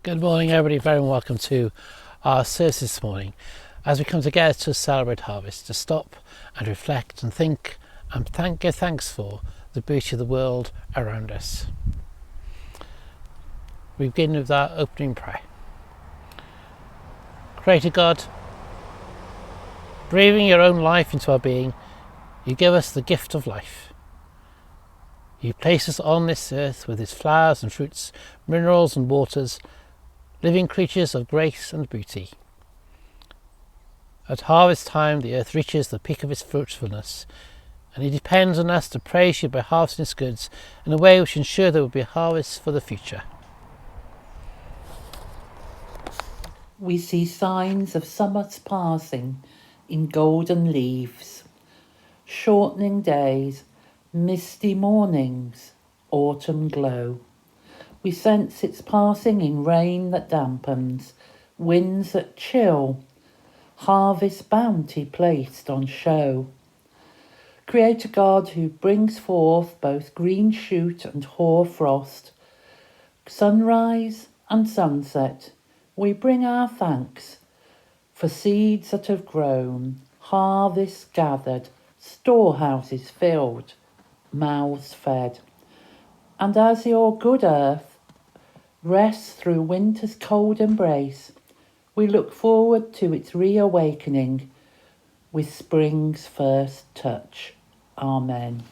Good morning everybody, very welcome to our service this morning as we come together to celebrate harvest, to stop and reflect and think and give thanks for the beauty of the world around us. We begin with our opening prayer. Creator God, breathing your own life into our being, you give us the gift of life. You place us on this earth with its flowers and fruits, minerals and waters, living creatures of grace and beauty. At harvest time, the earth reaches the peak of its fruitfulness, and it depends on us to praise you by harvesting its goods in a way which ensures there will be a harvest for the future. We see signs of summer's passing in golden leaves, shortening days, misty mornings, autumn glow. We sense its passing in rain that dampens, winds that chill, harvest bounty placed on show. Creator God, who brings forth both green shoot and hoar frost, sunrise and sunset, we bring our thanks for seeds that have grown, harvests gathered, storehouses filled, mouths fed. And as your good earth rests through winter's cold embrace, we look forward to its reawakening with spring's first touch. Amen.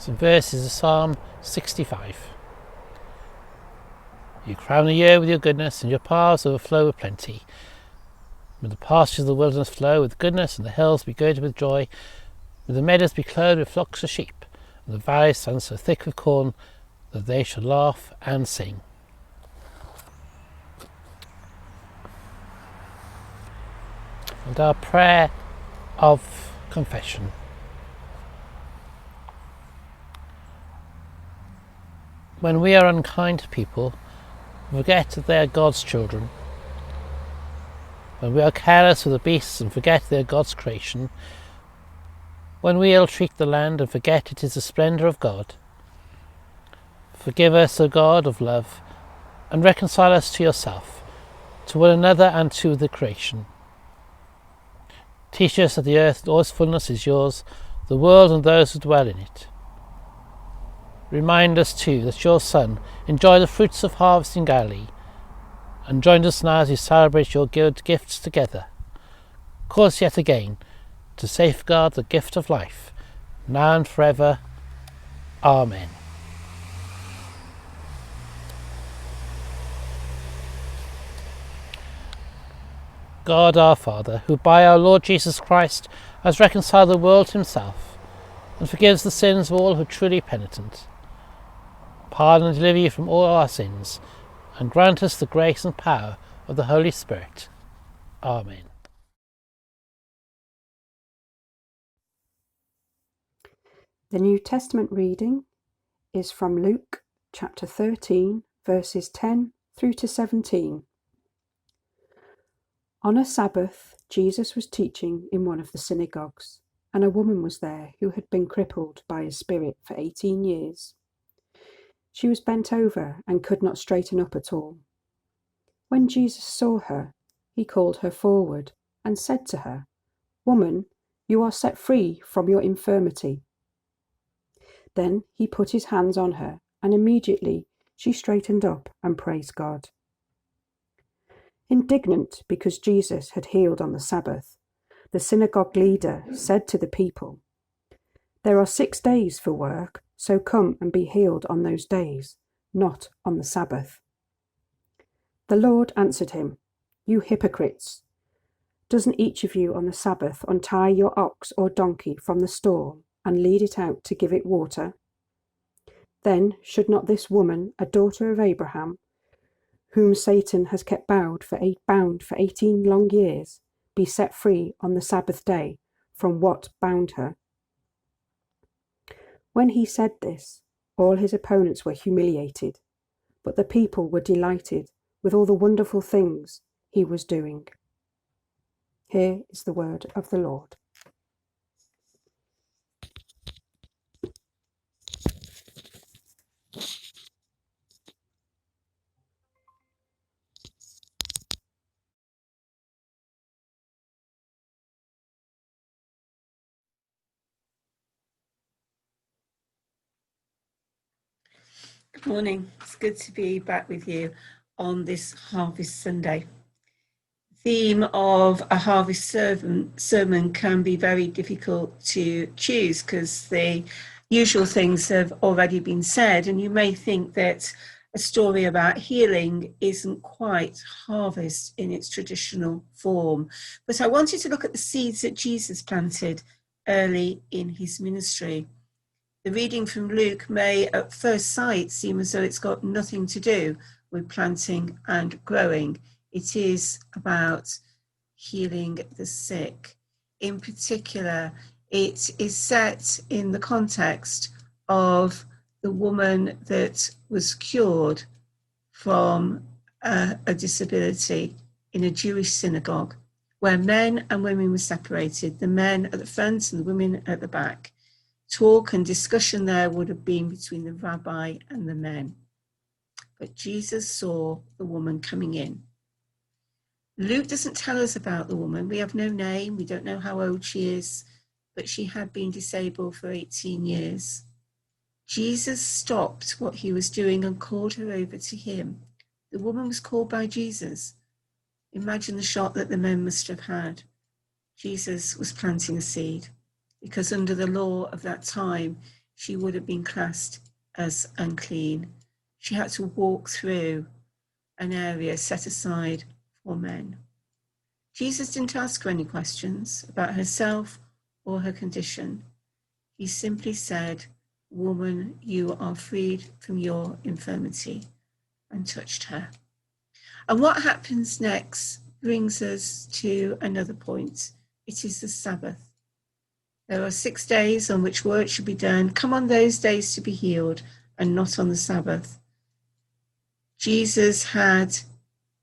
Some verses of Psalm 65. You crown the year with your goodness, and your paths overflow with plenty. May the pastures of the wilderness flow with goodness, and the hills be girded with joy. May the meadows be clothed with flocks of sheep, and the valleys stand so thick with corn that they shall laugh and sing. and our prayer of confession. When we are unkind to people, we forget that they are God's children. When we are careless of the beasts and forget they are God's creation. When we ill-treat the land and forget it is the splendour of God. Forgive us, O God of love, and reconcile us to yourself, to one another and to the creation. Teach us that the earth and all its fullness is yours, the world and those who dwell in it. Remind us too that your Son enjoyed the fruits of harvest in Galilee, and joined us now as we celebrate your good gifts together. Call us yet again to safeguard the gift of life, now and forever. Amen. God our Father, who by our Lord Jesus Christ has reconciled the world to himself, and forgives the sins of all who are truly penitent, pardon and deliver you from all our sins, and grant us the grace and power of the Holy Spirit. Amen. The New Testament reading is from Luke chapter 13, verses 10 through to 17. On a Sabbath, Jesus was teaching in one of the synagogues, and a woman was there who had been crippled by a spirit for 18 years. She was bent over and could not straighten up at all. When Jesus saw her, he called her forward and said to her, "Woman, you are set free from your infirmity." Then he put his hands on her, and immediately she straightened up and praised God. Indignant because Jesus had healed on the Sabbath, the synagogue leader said to the people, "There are 6 days for work, so come and be healed on those days, not on the Sabbath." The Lord answered him, "You hypocrites! Doesn't each of you on the Sabbath untie your ox or donkey from the stall and lead it out to give it water? Then should not this woman, a daughter of Abraham, whom Satan has kept bound for 18 long years, be set free on the Sabbath day from what bound her?" When he said this, all his opponents were humiliated, but the people were delighted with all the wonderful things he was doing. Here is the word of the Lord. Good morning. It's good to be back with you on this Harvest Sunday. The theme of a harvest sermon can be very difficult to choose because the usual things have already been said, and you may think that a story about healing isn't quite harvest in its traditional form. But I wanted to look at the seeds that Jesus planted early in his ministry. The reading from Luke may at first sight seem as though it's got nothing to do with planting and growing. It is about healing the sick. In particular, it is set in the context of the woman that was cured from a disability in a Jewish synagogue, where men and women were separated, the men at the front and the women at the back. Talk and discussion there would have been between the rabbi and the men. But Jesus saw the woman coming in. Luke doesn't tell us about the woman. We have no name. We don't know how old she is, but she had been disabled for 18 years. Jesus stopped what he was doing and called her over to him. The woman was called by Jesus. Imagine the shock that the men must have had. Jesus was planting a seed, because under the law of that time, she would have been classed as unclean. She had to walk through an area set aside for men. Jesus didn't ask her any questions about herself or her condition. He simply said, "Woman, you are freed from your infirmity," and touched her. And what happens next brings us to another point. It is the Sabbath. There are 6 days on which work should be done. Come on those days to be healed, and not on the Sabbath. Jesus had,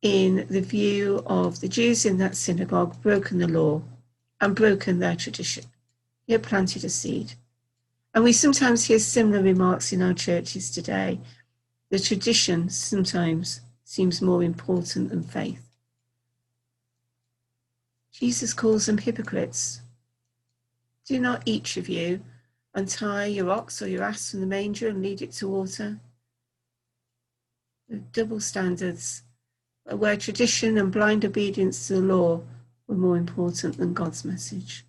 in the view of the Jews in that synagogue, broken the law and broken their tradition. He had planted a seed. And we sometimes hear similar remarks in our churches today. The tradition sometimes seems more important than faith. Jesus calls them hypocrites. Do not each of you untie your ox or your ass from the manger and lead it to water. The double standards, where tradition and blind obedience to the law were more important than God's message.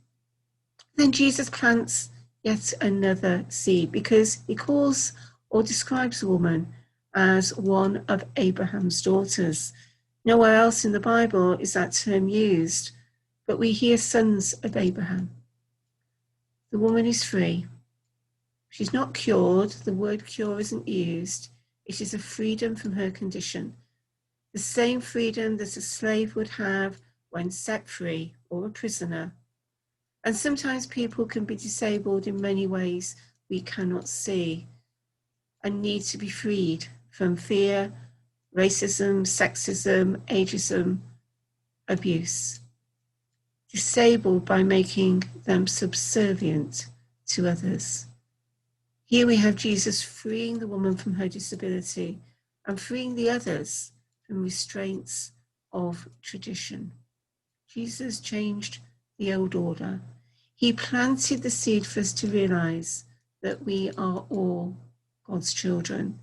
Then Jesus plants yet another seed, because he calls or describes the woman as one of Abraham's daughters. Nowhere else in the Bible is that term used, but we hear sons of Abraham. The woman is free. She's not cured. The word cure isn't used. It is a freedom from her condition. The same freedom that a slave would have when set free, or a prisoner. And sometimes people can be disabled in many ways we cannot see and need to be freed from fear, racism, sexism, ageism, abuse. Disabled by making them subservient to others. Here we have Jesus freeing the woman from her disability and freeing the others from restraints of tradition. Jesus changed the old order. He planted the seed for us to realize that we are all God's children.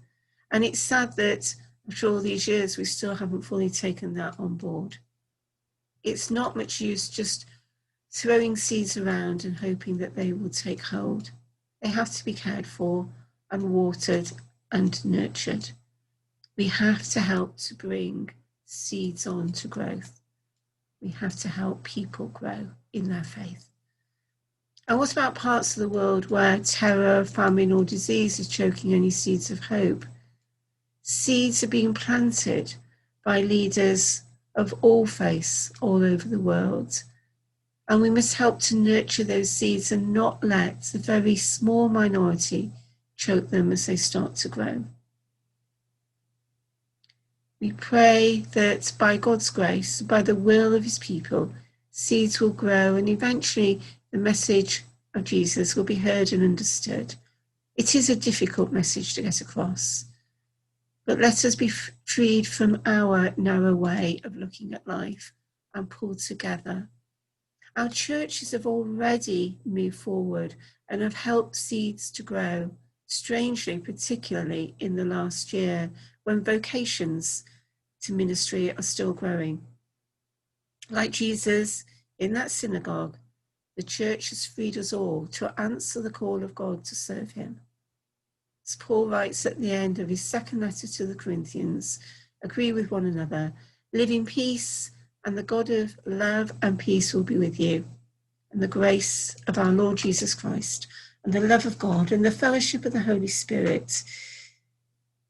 And it's sad that after all these years, we still haven't fully taken that on board. It's not much use just throwing seeds around and hoping that they will take hold. They have to be cared for and watered and nurtured. We have to help to bring seeds on to growth. We have to help people grow in their faith. And what about parts of the world where terror, famine, or disease is choking any seeds of hope? Seeds are being planted by leaders of all faiths all over the world. And we must help to nurture those seeds and not let the very small minority choke them as they start to grow. We pray that by God's grace, by the will of his people, seeds will grow and eventually the message of Jesus will be heard and understood. It is a difficult message to get across, but let us be freed from our narrow way of looking at life and pulled together. Our churches have already moved forward and have helped seeds to grow, strangely, particularly in the last year, when vocations to ministry are still growing. Like Jesus in that synagogue, the church has freed us all to answer the call of God to serve him. As Paul writes at the end of his second letter to the Corinthians, agree with one another, live in peace, and the God of love and peace will be with you. And the grace of our Lord Jesus Christ, and the love of God, and the fellowship of the Holy Spirit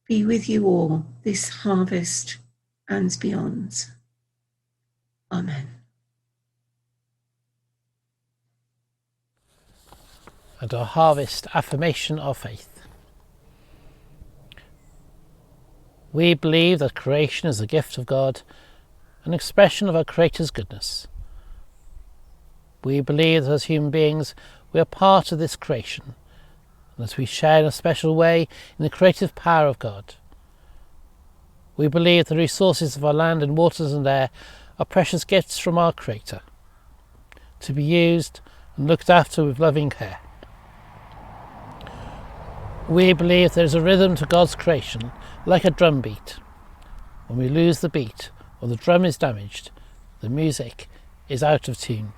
be with you all this harvest and beyond. Amen. And our harvest affirmation of faith. We believe that creation is a gift of God, an expression of our Creator's goodness. We believe that as human beings we are part of this creation, and that we share in a special way in the creative power of God. We believe the resources of our land and waters and air are precious gifts from our Creator, to be used and looked after with loving care. We believe there is a rhythm to God's creation, like a drum beat. When we lose the beat or the drum is damaged, the music is out of tune.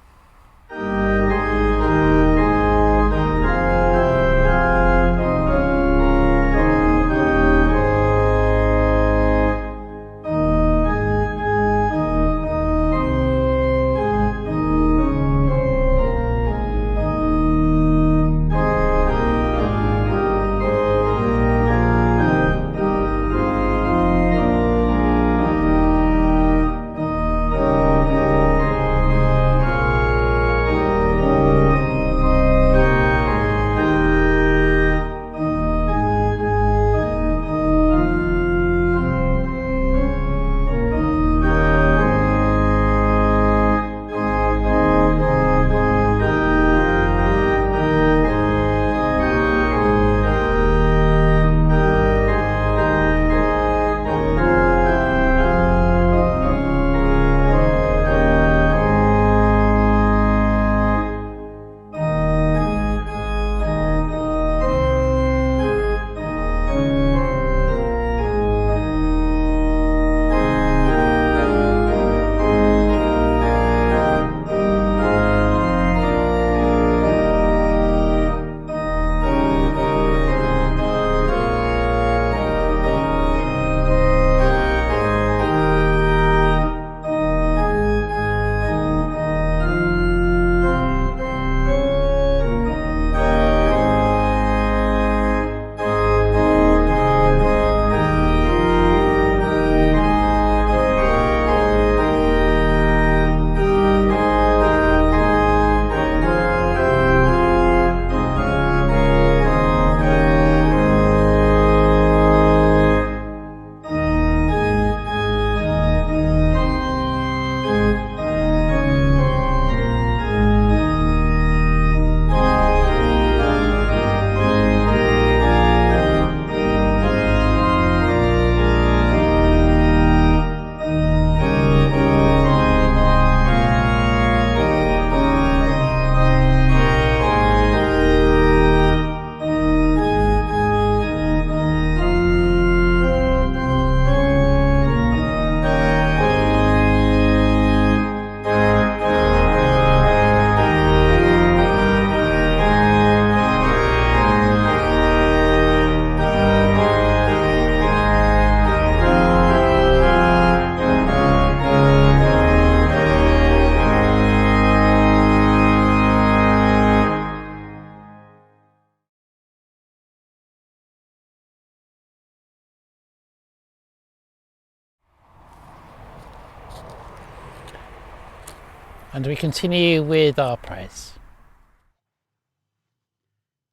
And we continue with our prayers.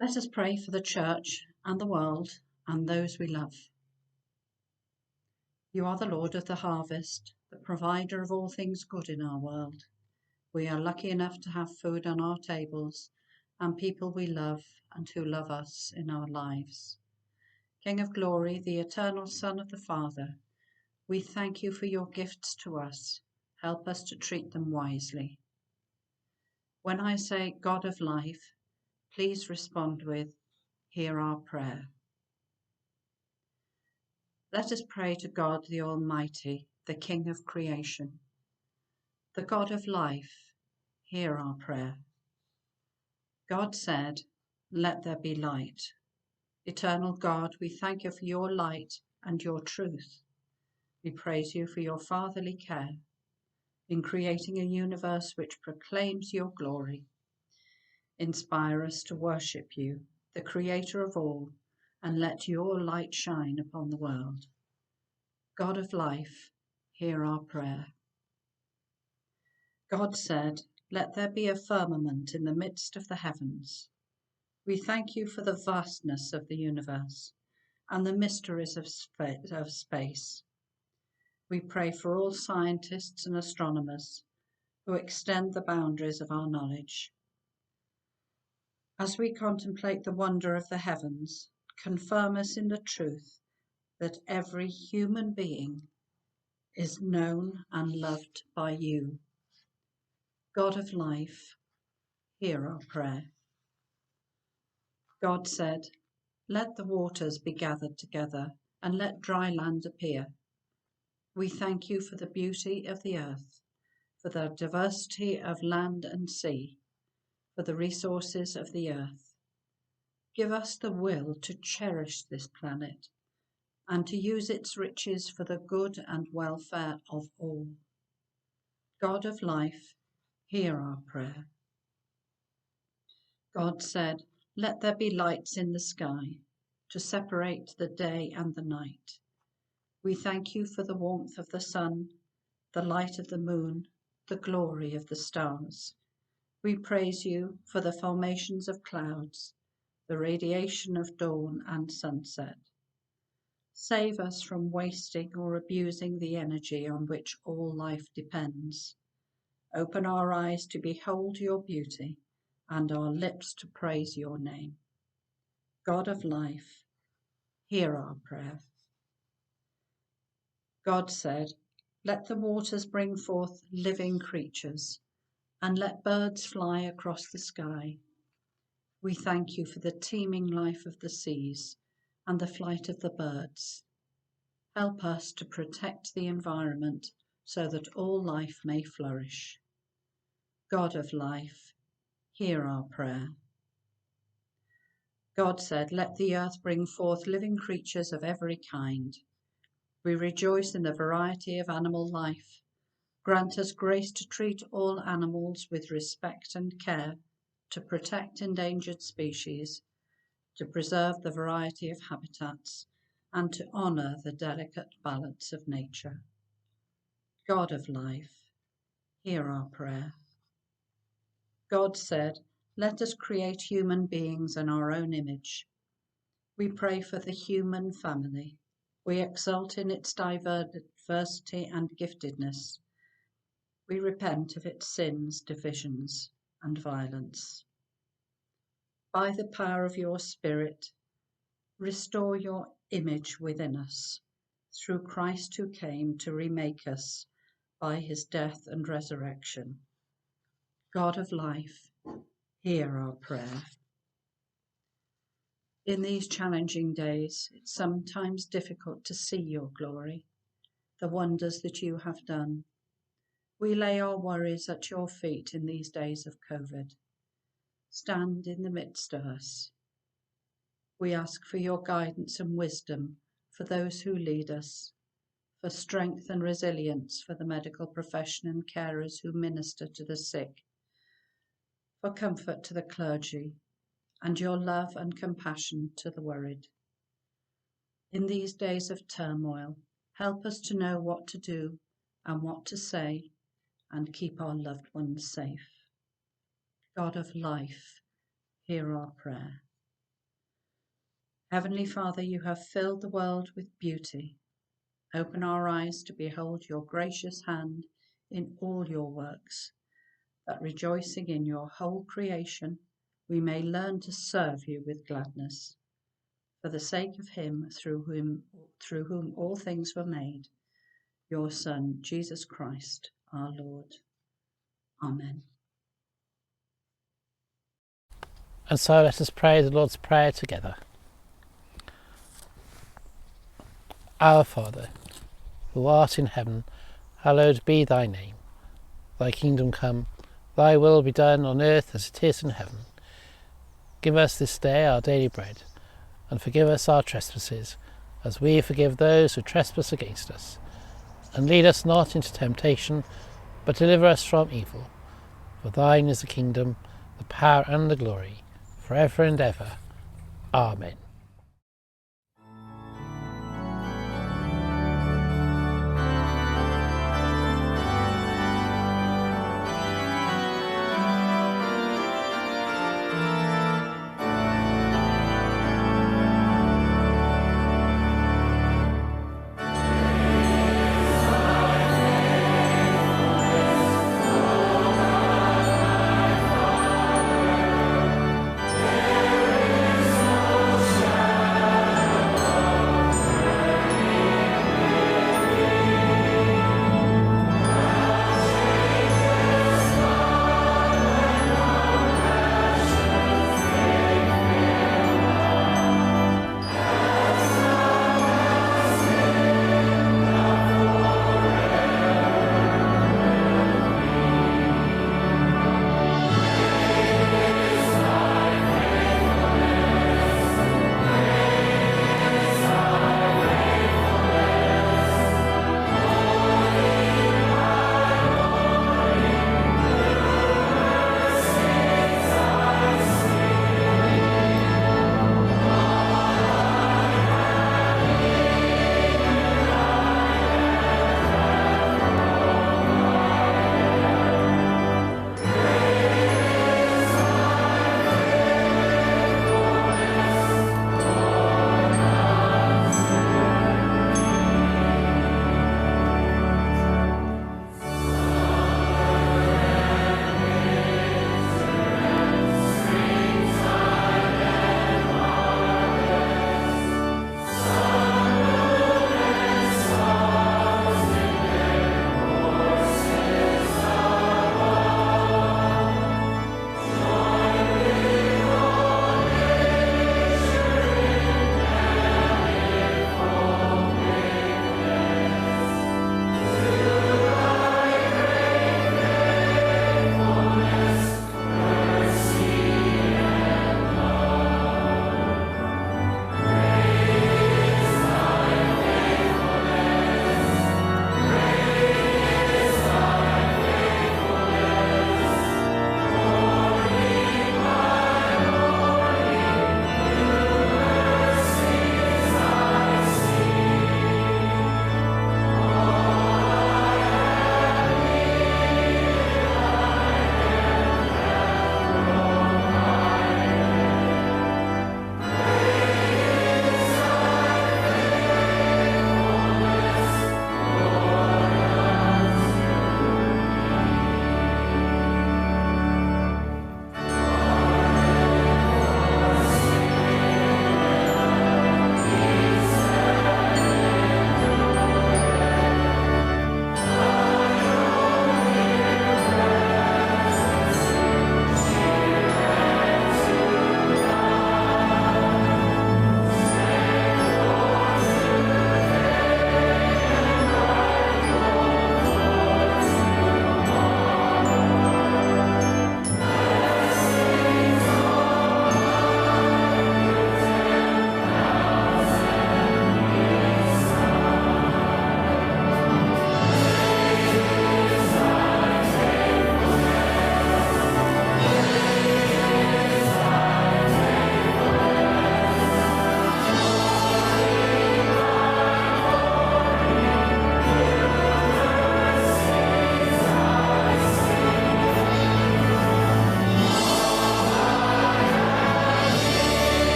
Let us pray for the Church and the world and those we love. You are the Lord of the harvest, the provider of all things good in our world. We are lucky enough to have food on our tables and people we love and who love us in our lives. King of glory, the eternal Son of the Father, we thank you for your gifts to us. Help us to treat them wisely. When I say God of life, please respond with, hear our prayer. Let us pray to God the Almighty, the King of creation. The God of life, hear our prayer. God said, let there be light. Eternal God, we thank you for your light and your truth. We praise you for your fatherly care in creating a universe which proclaims your glory. Inspire us to worship you, the creator of all, and let your light shine upon the world. God of life, hear our prayer. God said, let there be a firmament in the midst of the heavens. We thank you for the vastness of the universe and the mysteries of space. We pray for all scientists and astronomers who extend the boundaries of our knowledge. As we contemplate the wonder of the heavens, confirm us in the truth that every human being is known and loved by you. God of life, hear our prayer. God said, let the waters be gathered together and let dry land appear. We thank you for the beauty of the earth, for the diversity of land and sea, for the resources of the earth. Give us the will to cherish this planet and to use its riches for the good and welfare of all. God of life, hear our prayer. God said, let there be lights in the sky to separate the day and the night. We thank you for the warmth of the sun, the light of the moon, the glory of the stars. We praise you for the formations of clouds, the radiation of dawn and sunset. Save us from wasting or abusing the energy on which all life depends. Open our eyes to behold your beauty and our lips to praise your name. God of life, hear our prayer. God said, let the waters bring forth living creatures, and let birds fly across the sky. We thank you for the teeming life of the seas and the flight of the birds. Help us to protect the environment so that all life may flourish. God of life, hear our prayer. God said, let the earth bring forth living creatures of every kind. We rejoice in the variety of animal life. Grant us grace to treat all animals with respect and care, to protect endangered species, to preserve the variety of habitats, and to honour the delicate balance of nature. God of life, hear our prayer. God said, let us create human beings in our own image. We pray for the human family. We exult in its diversity and giftedness. We repent of its sins, divisions, and violence. By the power of your Spirit, restore your image within us, through Christ who came to remake us by his death and resurrection. God of life, hear our prayer. In these challenging days, it's sometimes difficult to see your glory, the wonders that you have done. We lay our worries at your feet in these days of COVID. Stand in the midst of us. We ask for your guidance and wisdom for those who lead us, for strength and resilience for the medical profession and carers who minister to the sick, for comfort to the clergy, and your love and compassion to the worried. In these days of turmoil, help us to know what to do and what to say, and keep our loved ones safe. God of life, hear our prayer. Heavenly Father, you have filled the world with beauty. Open our eyes to behold your gracious hand in all your works, that rejoicing in your whole creation, we may learn to serve you with gladness. For the sake of him through whom all things were made, your Son, Jesus Christ, our Lord. Amen. And so let us pray the Lord's Prayer together. Our Father, who art in heaven, hallowed be thy name. Thy kingdom come, thy will be done on earth as it is in heaven. Give us this day our daily bread, and forgive us our trespasses, as we forgive those who trespass against us. And lead us not into temptation, but deliver us from evil. For thine is the kingdom, the power and the glory, for ever and ever. Amen.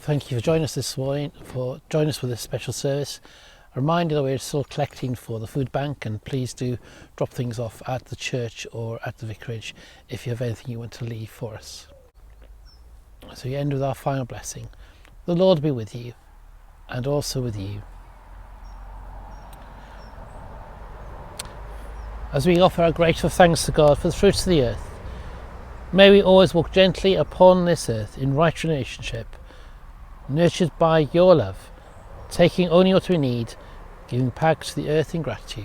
thank you for joining us this morning, for joining us for this special service. A reminder that we're still collecting for the food bank, and please do drop things off at the church or at the vicarage if you have anything you want to leave for us. So we end with our final blessing. The Lord be with you, and also with you. As we offer our grateful thanks to God for the fruits of the earth, may we always walk gently upon this earth in right relationship, nurtured by your love, taking only what we need, giving back to the earth in gratitude.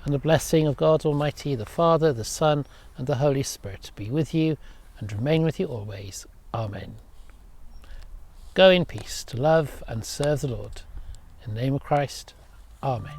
And the blessing of God Almighty, the Father, the Son, and the Holy Spirit be with you and remain with you always. Amen. Go in peace to love and serve the Lord. In the name of Christ. Amen.